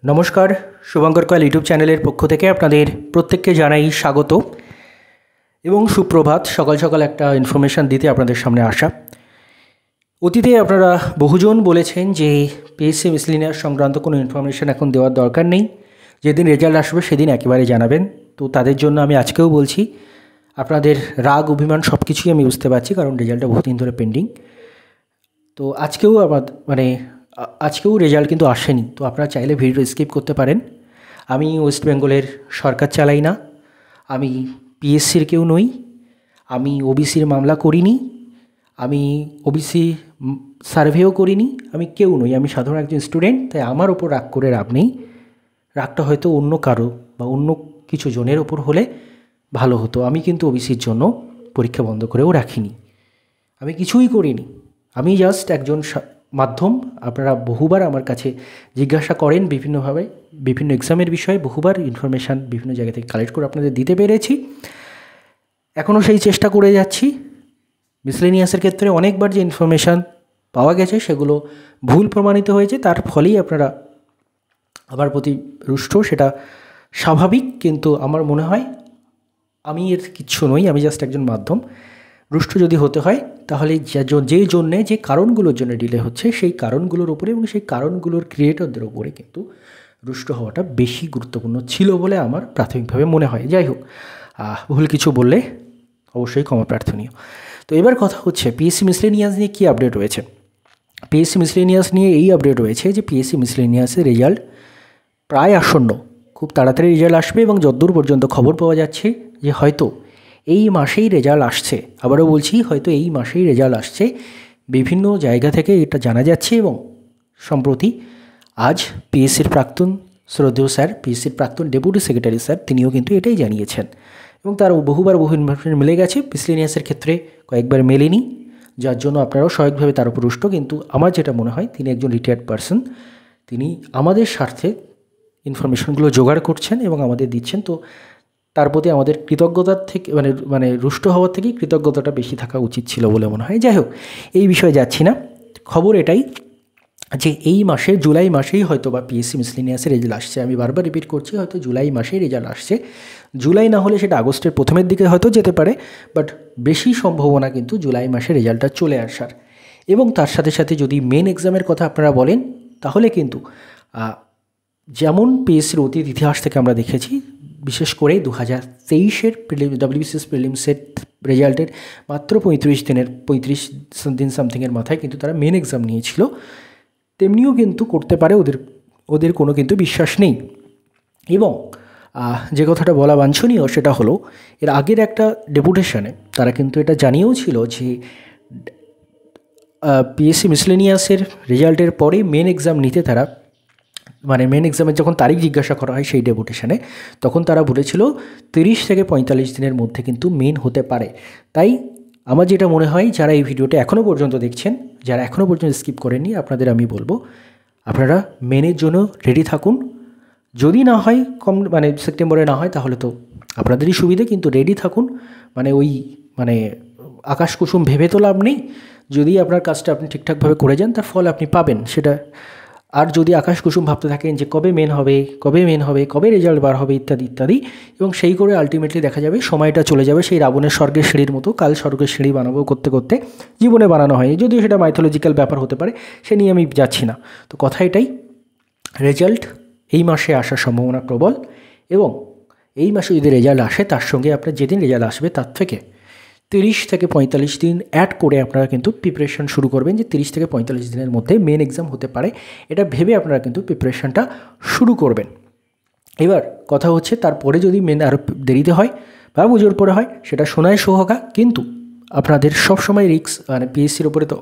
নমস্কার, শুভঙ্কর কয়াল ইউটিউব চ্যানেলের পক্ষ থেকে আপনাদের প্রত্যেককে জানাই স্বাগত এবং সুপ্রভাত। সকাল সকাল একটা ইনফরমেশান দিতে আপনাদের সামনে আসা। অতীতে আপনারা বহুজন বলেছেন যে পিএসসি মিসলিনিয়াস সংক্রান্ত কোনো ইনফরমেশান এখন দেওয়ার দরকার নেই, যেদিন রেজাল্ট আসবে সেদিন একেবারে জানাবেন। তো তাদের জন্য আমি আজকেও বলছি, আপনাদের রাগ অভিমান সব কিছুই আমি বুঝতে পারছি, কারণ রেজাল্টটা বহুদিন ধরে পেন্ডিং। তো আজকেও রেজাল্ট কিন্তু আসেনি। তো আপনারা চাইলে ভিডিও স্কিপ করতে পারেন। আমি ওয়েস্ট বেঙ্গলের সরকার চালাই না, আমি পিএসসির কেউ নই, আমি ওবিসির মামলা করিনি, আমি ওবিসি সার্ভেও করিনি, আমি কেউ নই, আমি সাধারণ একজন স্টুডেন্ট। তাই আমার ওপর রাগ করে লাভ নেই। রাগটা হয়তো অন্য কারো বা অন্য কিছু জনের ওপর হলে ভালো হতো। আমি কিন্তু ওবিসির জন্য পরীক্ষা বন্ধ করেও রাখিনি, আমি কিছুই করিনি। আমি জাস্ট একজন মাধ্যম। আপনারা বহুবার আমার কাছে জিজ্ঞাসা করেন বিভিন্নভাবে, বিভিন্ন এক্সামের বিষয়ে বহুবার ইনফরমেশান বিভিন্ন জায়গা থেকে কালেক্ট করে আপনাদের দিতে পেরেছি। এখনও সেই চেষ্টা করে যাচ্ছি। মিসলেনিয়াসের ক্ষেত্রে অনেকবার যে ইনফরমেশান পাওয়া গেছে সেগুলো ভুল প্রমাণিত হয়েছে, তার ফলেই আপনারা আমার প্রতি রুষ্ট, সেটা স্বাভাবিক। কিন্তু আমার মনে হয় আমি এর কিচ্ছু নই, আমি জাস্ট একজন মাধ্যম। রুষ্ট যদি হতে হয় তাহলে যে কারণগুলোর জন্য ডিলে হচ্ছে সেই কারণগুলোর উপরে এবং সেই কারণগুলোর ক্রিয়েটরদের উপরে কিন্তু রুষ্ট হওয়াটা বেশি গুরুত্বপূর্ণ ছিল বলে আমার প্রাথমিকভাবে মনে হয়। যাই হোক, ভুল কিছু বললে অবশ্যই ক্ষমা প্রার্থনীয়। তো এবার কথা হচ্ছে পিএসসি মিসলেনিয়াস নিয়ে কী আপডেট রয়েছে। পিএসসি মিসলেনিয়াস নিয়ে এই আপডেট রয়েছে যে পিএসসি মিসলেনিয়াসের রেজাল্ট প্রায় আসন্ন, খুব তাড়াতাড়ি রেজাল্ট আসবে এবং যতদূর পর্যন্ত খবর পাওয়া যাচ্ছে যে হয়তো এই মাসেই রেজাল্ট আসছে। আবারও বলছি, হয়তো এই মাসেই রেজাল্ট আসছে। বিভিন্ন জায়গা থেকে এটা জানা যাচ্ছে এবং সম্প্রতি আজ পিএসসির প্রাক্তন শ্রদ্ধেয় স্যার, পিএসসির প্রাক্তন ডেপুটি সেক্রেটারি স্যার, তিনিও কিন্তু এটাই জানিয়েছেন এবং তার বহু ইনফরমেশন মিলে গেছে। মিসলেনিয়াসের ক্ষেত্রে কয়েকবার মেলেনি, যার জন্য আপনারাও স্বাভাবিকভাবে তার উপর রুষ্ট। কিন্তু আমার যেটা মনে হয়, তিনি একজন রিটায়ার্ড পারসন, তিনি আমাদের স্বার্থে ইনফরমেশনগুলো জোগাড় করছেন এবং আমাদের দিচ্ছেন। তো তার প্রতি আমাদের কৃতজ্ঞতার থেকে মানে রুষ্ট হওয়ার থেকেই কৃতজ্ঞতাটা বেশি থাকা উচিত ছিল বলে মনে হয়। যাই হোক, এই বিষয়ে যাচ্ছি না। খবর এটাই যে এই মাসে জুলাই মাসেই হয়তো বা পিএসসি মিসলেনিয়াসের রেজাল্ট আসছে। আমি বারবার রিপিট করছি, হয়তো জুলাই মাসেই রেজাল্ট আসছে। জুলাই না হলে সেটা আগস্টের প্রথমের দিকে হয়তো যেতে পারে, বাট বেশি সম্ভাবনা কিন্তু জুলাই মাসে রেজাল্টটা চলে আসার। এবং তার সাথে সাথে যদি মেন এক্সামের কথা আপনারা বলেন, তাহলে কিন্তু যেমন পিএসসির অতীত ইতিহাস থেকে আমরা দেখেছি, বিশেষ করে 2023-এর ডব্লিউবিসিএস প্রিলিমসের রেজাল্টের মাত্র 35 দিন সামথিংয়ের মাথায় কিন্তু তারা মেন এক্সাম নিয়েছিল। তেমনিও কিন্তু করতে পারে, ওদের কোনো কিন্তু বিশ্বাস নেই। এবং যে কথাটা বলা বাঞ্ছনীয় সেটা হলো, এর আগের একটা ডেপুটেশনে তারা কিন্তু এটা জানিয়েও ছিল যে পিএসসি মিসলেনিয়াসের রেজাল্টের পরে মেন এক্সাম নিতে তারা, মেন এক্সামের যখন তারিখ জিজ্ঞাসা করা হয় সেই ডেপুটেশনে, তখন তারা বলেছিল 30 থেকে 45 দিনের মধ্যে কিন্তু মেন হতে পারে। তাই আমার যেটা মনে হয়, যারা এই ভিডিওটা এখনও পর্যন্ত দেখছেন, যারা এখনও পর্যন্ত স্কিপ করেননি, আপনাদের আমি বলবো আপনারা মেনের জন্য রেডি থাকুন। যদি না হয় সেপ্টেম্বরে না হয় তাহলে তো আপনাদেরই সুবিধে, কিন্তু রেডি থাকুন। আকাশ কুসুম ভেবে তো লাভ নেই। যদি আপনার কাজটা আপনি ঠিকঠাকভাবে করে যান, তার ফল আপনি পাবেন সেটা। আর যদি আকাশ কুসুম ভাবতে থাকেন যে কবে মেন হবে, কবে রেজাল্ট বার হবে ইত্যাদি ইত্যাদি, এবং সেই করে আলটিমেটলি দেখা যাবে সময়টা চলে যাবে সেই রাবণের স্বর্গের সিঁড়ির মতো। কাল স্বর্গের সিঁড়ি বানাবো করতে করতে জীবনে বানানো হয়নি, যদিও সেটা মাইথোলজিক্যাল ব্যাপার হতে পারে, সে নিয়ে আমি যাচ্ছি না। তো কথা এটাই, রেজাল্ট এই মাসে আসার সম্ভাবনা প্রবল। এবং এই মাসে যদি রেজাল্ট আসে, তার সঙ্গে আপনার যেদিন রেজাল্ট আসবে তার থেকে 30 থেকে 45 দিন অ্যাড করে আপনারা কিন্তু প্রিপারেশান শুরু করবেন, যে 30 থেকে 45 দিনের মধ্যে মেন এক্সাম হতে পারে। এটা ভেবে আপনারা কিন্তু প্রিপারেশানটা শুরু করবেন। এবার কথা হচ্ছে, তারপরে যদি মেন আরও দেরিতে হয় বা পুজোর পরে হয়, সেটা সোনায় সোহাগা। কিন্তু আপনাদের সবসময় রিস্ক, পিএসসির ওপরে তো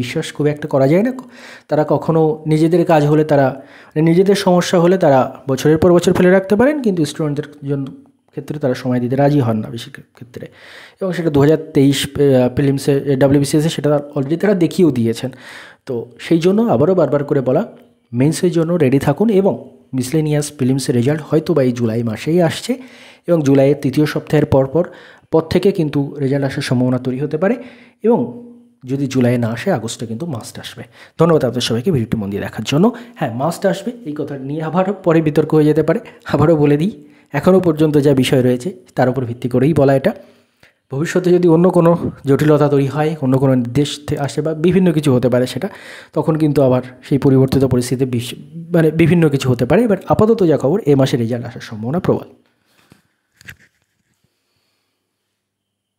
বিশ্বাস খুব একটা করা যায় না। তারা কখনও নিজেদের কাজ হলে তারা নিজেদের সমস্যা হলে তারা বছরের পর বছর ফেলে রাখতে পারেন, কিন্তু স্টুডেন্টদের জন্য ক্ষেত্রে তারা সময় দিতে রাজি হন না বেশি ক্ষেত্রে। এবং সেটা 2023 প্রিলিমসে ডব্লিউবিসিএসে সেটা অলরেডি তারা দেখিয়েও দিয়েছেন। তো সেই জন্য আবারও বারবার করে বলা, মেন্সের জন্য রেডি থাকুন। এবং মিসলেনিয়াস প্রিলিমসের রেজাল্ট হয়তো বা এই জুলাই মাসেই আসছে, এবং জুলাইয়ের তৃতীয় সপ্তাহের পর থেকে কিন্তু রেজাল্ট আসার সম্ভাবনা তৈরি হতে পারে। এবং যদি জুলাই না আসে আগস্টে কিন্তু মাস্ট আসবে। ধন্যবাদ আপনাদের সবাইকে ভিডিওটি মন দিয়ে দেখার জন্য। হ্যাঁ, মাস্ট আসবে এই কথা নিয়ে আবারও পরে বিতর্ক হয়ে যেতে পারে। আবারও বলে দিই, এখনও পর্যন্ত যা বিষয় রয়েছে তার উপর ভিত্তি করেই বলা এটা। ভবিষ্যতে যদি অন্য কোনো জটিলতা তৈরি হয়, অন্য কোনো নির্দেশ আসে বা বিভিন্ন কিছু হতে পারে সেটা, তখন কিন্তু আবার সেই পরিবর্তিত পরিস্থিতিতে বিভিন্ন কিছু হতে পারে। এবার আপাতত যা খবর, এ মাসে রেজাল্ট আসার সম্ভাবনা প্রবল।